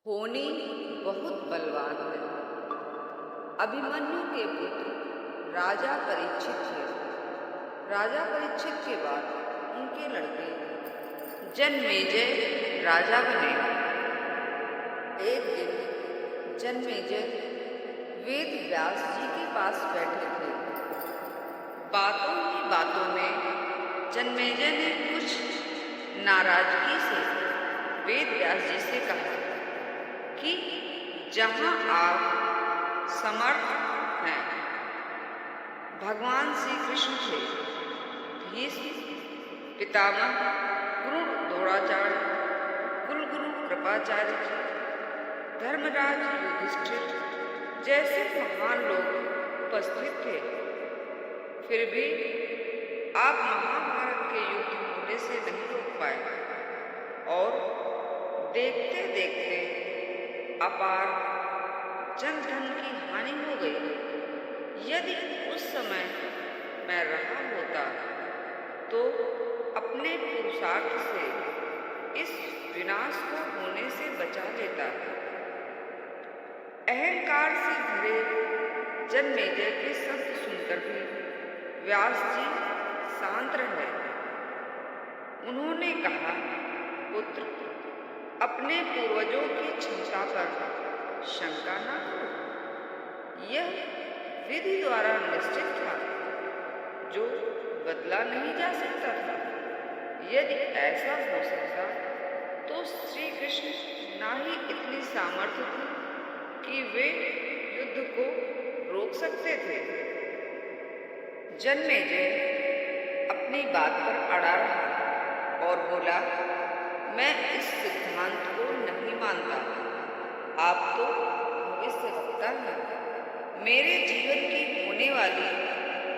होनी बहुत बलवान है। अभिमन्यु के पुत्र राजा परीक्षित थे। राजा परीक्षित के बाद उनके लड़के जन्मेजय राजा बने। एक दिन जन्मेजय वेद व्यास जी के पास बैठे थे। बातों ही बातों में जन्मेजय ने कुछ नाराजगी से वेद व्यास जी से कहा कि जहाँ आप समर्थ हैं, भगवान श्री कृष्ण थे, भीष्म पितामह गुरु द्रोणाचार्य, कुलगुरु कृपाचार्य जी, धर्मराज युधिष्ठिर जैसे महान लोग उपस्थित थे, फिर भी आप महाभारत के युद्ध होने से नहीं रोक पाए और देखते देखते अपार जनधन की हानि हो गई। यदि उस समय मैं रहा होता तो अपने पुरुषार्थ से इस विनाश को होने से बचा लेता। अहंकार से भरे जन्मेजय के शब्द सुनकर भी व्यास जी शांत रहे। उन्होंने कहा, पुत्र, अपने पूर्वजों की क्षमता पर शंका न करो। यह विधि द्वारा निश्चित था, जो बदला नहीं जा सकता था। यदि ऐसा हो सकता तो श्री कृष्ण ना ही इतनी सामर्थ्य थी कि वे युद्ध को रोक सकते थे। जन्मेजय अपनी बात पर अड़ा रहा और बोला, मैं इस सिद्धांत को नहीं मानता। आप तो भविष्यवक्ता हैं। मेरे जीवन की होने वाली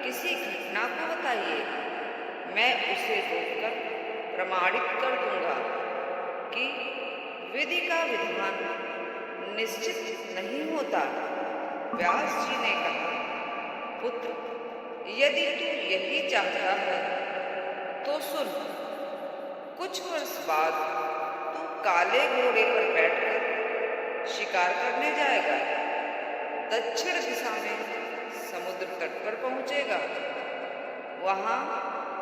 किसी घटना को बताइए, मैं उसे रोककर प्रमाणित कर दूंगा कि विधि का विधान निश्चित नहीं होता। व्यास जी ने कहा, पुत्र, यदि तू यही चाहता है तो सुन। कुछ वर्ष बाद तू काले घोड़े पर बैठकर शिकार करने जाएगा। दक्षिण दिशा में समुद्र तट पर पहुंचेगा। वहां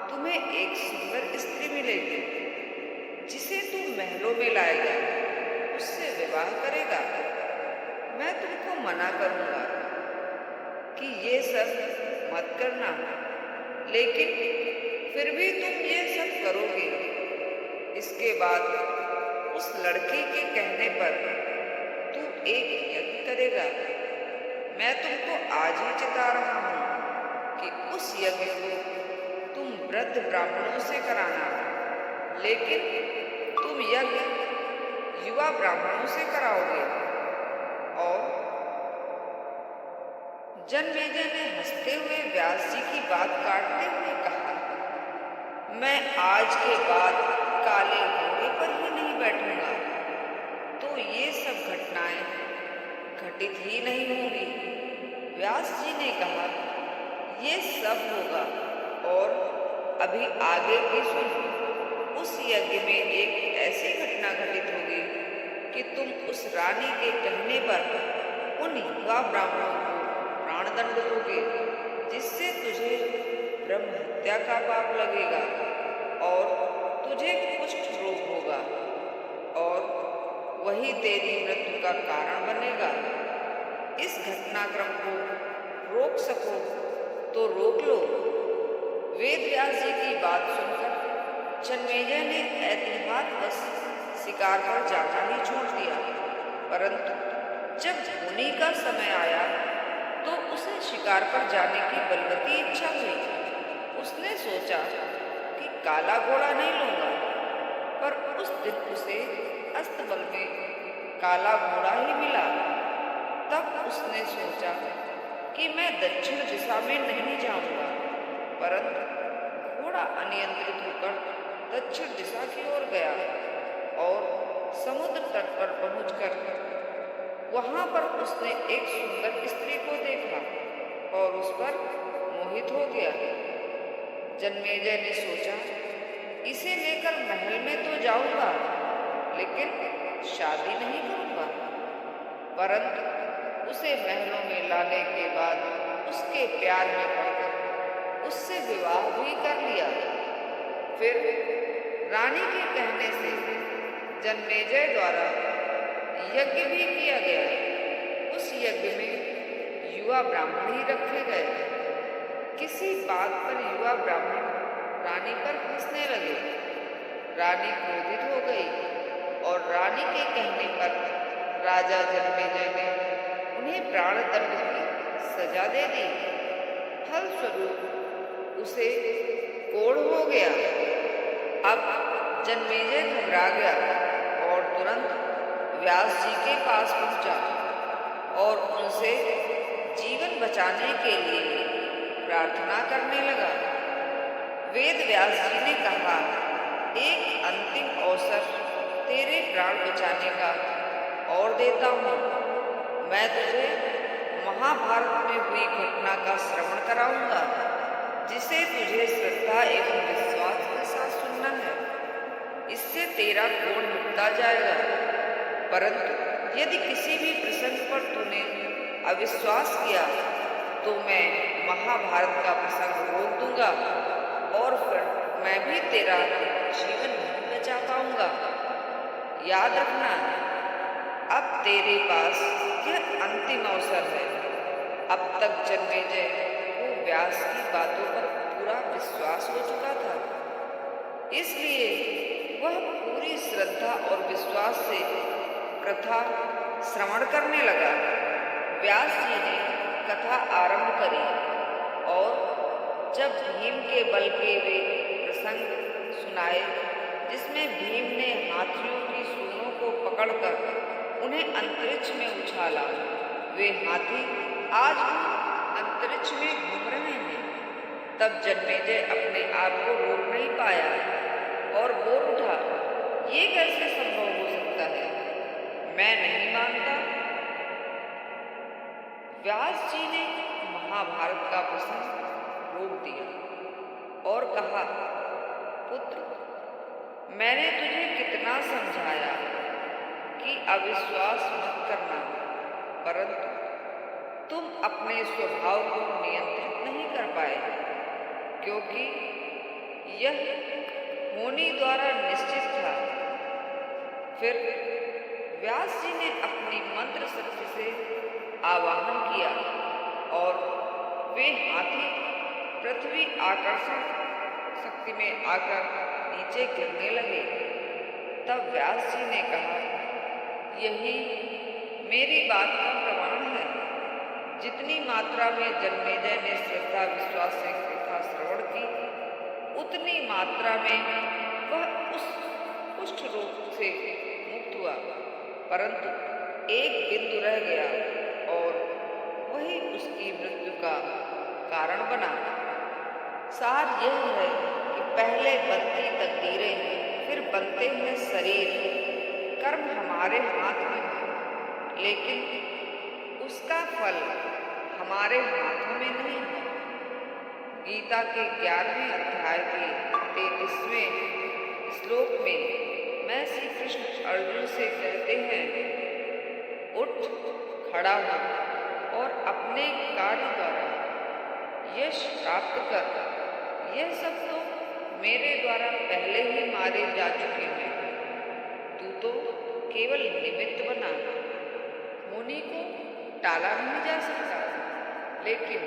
तुम्हें एक सुंदर स्त्री मिलेगी, जिसे तू महलों में लाएगा, उससे विवाह करेगा। मैं तुमको मना करूंगा कि ये सब मत करना, लेकिन फिर भी तुम ये सब करोगे। इसके बाद उस लड़की के कहने पर तू एक यज्ञ करेगा। मैं तुमको आज ही चिता रहा हूं कि उस यज्ञ को तुम वृद्ध ब्राह्मणों से कराना, लेकिन तुम यज्ञ युवा ब्राह्मणों से कराओगे। और जन्मेजय ने हंसते हुए व्यास जी की बात काटते हुए कहा, मैं आज के बाद काले घोड़े पर ही नहीं बैठूंगा, तो ये सब घटनाएं घटित ही नहीं होंगी। व्यास जी ने कहा, ये सब होगा और अभी आगे भी सुनो। उस यज्ञ में एक ऐसी घटना घटित होगी कि तुम उस रानी के कहने पर उन युवा ब्राह्मणों को प्राणदंड दोगे, जिससे तुझे ब्रह्म हत्या का पाप लगेगा और तुझे कुष्ठ रोग होगा और वही तेरी मृत्यु का कारण बनेगा। इस घटनाक्रम को रोक सको तो रोक लो। वेद व्यास जी की बात सुनकर जन्मेजय ने ऐतिहातवश शिकार पर जाना ही छोड़ दिया, परंतु जब होनी का समय आया तो उसे शिकार पर जाने की बलवती इच्छा हुई। उसने सोचा कि काला घोड़ा नहीं लूंगा, पर उस दिन उसे अस्तबल में काला घोड़ा ही मिला। तब उसने सोचा कि मैं दक्षिण दिशा में नहीं जाऊंगा, परंतु घोड़ा अनियंत्रित होकर दक्षिण दिशा की ओर गया और समुद्र तट पर पहुंचकर वहां पर उसने एक सुंदर स्त्री को देखा और उस पर मोहित हो गया। जन्मेजय ने सोचा, इसे लेकर महल में तो जाऊंगा, लेकिन शादी नहीं करूंगा। परंतु उसे महलों में लाने के बाद उसके प्यार में पड़कर उससे विवाह भी कर लिया। फिर रानी के कहने से जन्मेजय द्वारा यज्ञ भी किया गया। उस यज्ञ में युवा ब्राह्मण ही रखे गए। किसी बात पर युवा ब्राह्मण रानी पर हंसने लगे। रानी क्रोधित हो गई और रानी के कहने पर राजा जन्मेजय ने उन्हें प्राणदंड की सजा दे दी। फलस्वरूप उसे कोढ़ हो गया। अब जन्मेजय घबरा गया और तुरंत व्यास जी के पास पहुंचा और उनसे जीवन बचाने के लिए प्रार्थना करने लगा। वेद व्यास जी ने कहा, एक अंतिम अवसर तेरे प्राण बचाने का और देता हूँ। मैं तुझे महाभारत में हुई घटना का श्रवण कराऊंगा, जिसे तुझे श्रद्धा एवं विश्वास के साथ सुनना है। इससे तेरा कोढ़ मिटता जाएगा। परंतु यदि किसी भी प्रसंग पर तूने अविश्वास किया तो मैं महाभारत का प्रसंग रोक दूंगा और फिर मैं भी तेरा जीवन नहीं बचा पाऊंगा। याद रखना, अब तेरे पास यह अंतिम अवसर है। अब तक जन्मेजय को व्यास की बातों पर पूरा विश्वास हो चुका था, इसलिए वह पूरी श्रद्धा और विश्वास से कथा श्रवण करने लगा। व्यास जी ने कथा आरंभ करी और जब भीम के बल के वे प्रसंग सुनाए, जिसमें भीम ने हाथियों की सूंडों को पकड़कर उन्हें अंतरिक्ष में उछाला, वे हाथी आज भी अंतरिक्ष में घूम रहे हैं। तब जन्मेजय अपने आप को रोक नहीं पाया और बोल उठा, ये कैसे संभव हो सकता है? मैं नहीं मानता। व्यास जी ने महाभारत का प्रसंग रोक दिया और कहा, पुत्र, मैंने तुझे कितना समझाया कि अविश्वास मत करना, परंतु तुम अपने स्वभाव को नियंत्रित नहीं कर पाए, क्योंकि यह होनी द्वारा निश्चित था। फिर व्यास जी ने अपनी मंत्र शक्ति से आवाहन किया और वे हाथी पृथ्वी आकर्षण शक्ति में आकर नीचे गिरने लगे। तब व्यास जी ने कहा, यही मेरी बात का प्रमाण है। जितनी मात्रा में जन्मेजय ने श्रद्धा विश्वास से कथा श्रवण की, उतनी मात्रा में वह उस कुष्ठ रोग से मुक्त हुआ, परंतु एक बिंदु रह गया और वही उसकी मृत्यु का कारण बना। सार यह है कि पहले बनती तकदीरें हैं, फिर बनते हैं शरीर। कर्म हमारे हाथ में है, लेकिन उसका फल हमारे हाथों में नहीं है। गीता के 11वें अध्याय के 33वें श्लोक में मैं श्री कृष्ण अर्जुन से कहते हैं, उठ, खड़ा हो और अपने कार्य द्वारा यश प्राप्त कर। यह सब तो मेरे द्वारा पहले ही मारे जा चुके हैं। तू तो केवल निमित्त बना। होनी को टाला नहीं जा सकता, लेकिन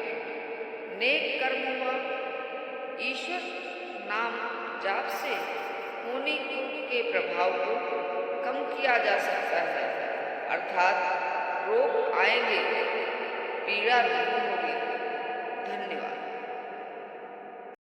नेक कर्म हुआ ईश्वर नाम जाप से होनी के प्रभाव को कम किया जा सकता है। अर्थात रोग आएंगे, पीड़ा नहीं होगी। धन्यवाद।